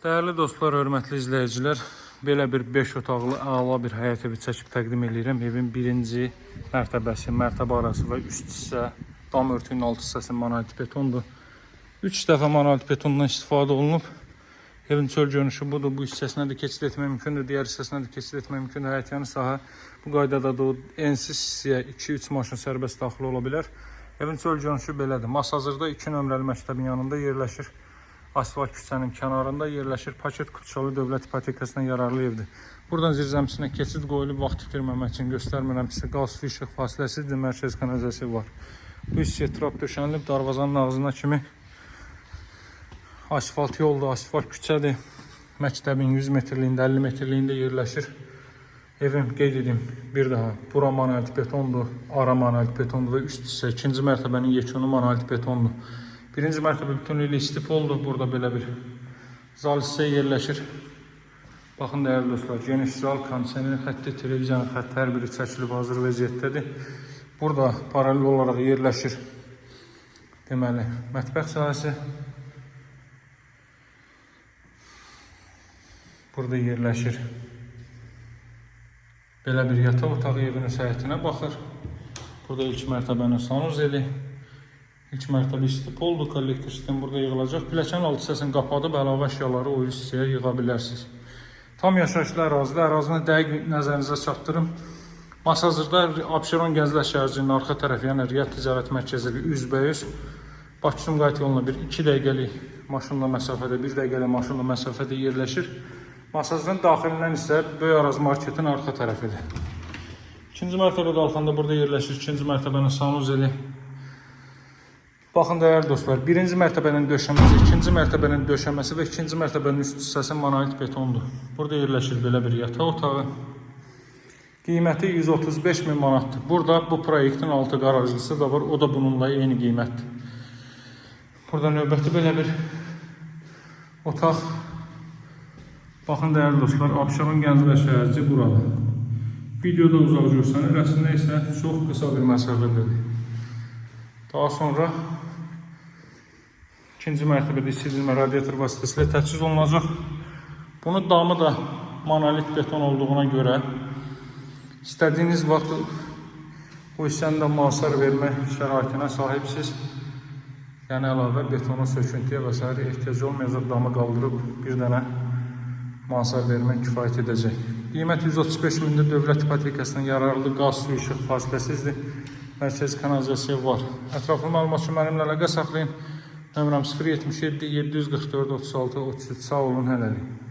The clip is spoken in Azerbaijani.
Değerli dostlar, hörmətli izləyicilər, belə bir 5 otaqlı əla bir həyət evi çəkib təqdim edirəm. Evin birinci mərtəbəsi, mərtəbə arası və üst hissə, dam örtüyünün alt hissəsi monolit betondur. 3 dəfə monolit betondan istifadə olunub. Evin çöl görünüşü budur. Bu hissəsinə də keçid etmək mümkündür, digər hissəsinə də keçid etmək mümkündür. Həyətyanı sahə bu qaydada da o ensiz hissəyə 2-3 maşın sərbəst daxil ola bilər. Evin çöl görünüşü belədir. Masazırda 2 nömrəli məktəbin yanında yerləşir. Asfalt küçənin kənarında yerləşir. Paket Kuçalı dövlət ipotekasına yararlı evdir. Buradan zirzəmisinə keçid qoyulub, vaxt itirməmək üçün göstərmirəm sizə. Qaz su işıq fasiləsidir, mərkəz kanalizasiya var. Bu hissəyə trap döşənilib, darvazanın ağzına kimi asfalt yoldur, asfalt küçədir. Məktəbin 100 metrliyində, 50 metrliyində yerləşir. Evim, qeyd edeyim, bir daha, bura monolit betondur, ara monolit betondur və üst hissə, ikinci mərtəbənin yekunu monolit betondur. Birinci mərtəbə bütünlüklə istipoldur. Burada belə bir zal hissə yerləşir. Baxın dəyərli dostlar, geniş zal, kondisioner xətti, televiziyanın xətti hər biri çəkilib hazır vəziyyətdədir. Burada paralel olaraq yerləşir deməli mətbəx sahəsi. Burada yerləşir belə bir yataq otağı, evinin səhətinə baxır. Burada ilk mərtəbənin sanuzeli. İlk mərtəbə istipoldur, kollektor sistem burada yığılacaq. Pilləkənin alt hissəsini qapadıb əlavə əşyaları o hissəyə yığa bilərsiniz. Tam yaşayışlı ərazidə, ərazini dəqiq nəzərinizə çatdırım. Masazırda Abşeron Gənclər şəhərciyinin arxa tərəfi, yəni Riyaad Ticarət Mərkəzi üzbəüz Bakı-Sumqayıt yoluna bir 2 dəqiqəlik maşınla məsafədə, 1 dəqiqəlik maşınla məsafədə yerləşir. Masazırın daxilindən isə Böyük Araz marketin arxa tərəfidir. İkinci mərtəbə qalxanda burada yerləşir. İkinci mərtəbənin sanuzeli. Baxın dəyərli dostlar, birinci mərtəbənin döşəməsi, ikinci mərtəbənin döşəməsi və ikinci mərtəbənin üst hissəsi monolit betondur. Burada yerləşir belə bir yataq otağı. Qiyməti 135 min manatdır. Burada bu proyektin altı qarajlısı da var, o da bununla eyni qiymətdir. Burada növbəti belə bir otaq. Baxın dəyərli dostlar, Abşeron Gənclər şəhərci burada. Videoda uzaq görsənir, əslində isə çox qısa bir məsafədədir. Daha sonra ikinci mərtəbədə isidilmə radiator vasitəsilə təchiz olunacaq. Bunun damı da monolit beton olduğuna görə istədiyiniz vaxt bu hissəni də mahsar vermək şəraitinə sahibsiz. Yəni əlavə betonu söküntüyə və s. ehtiyac olmayacaq, damı qaldırıb bir dənə mahsar vermək kifayət edəcək. Qiymət 135 mindir, dövlət ipotekasına yararlı, qaz su işıq fasiləsizdir. Mərkəz kanalizasiya var. Ətraflı məlumat üçün mənimlə əlaqə saxlayın. Nömrəm 077 744 36 33. Sağ olun, hələlik.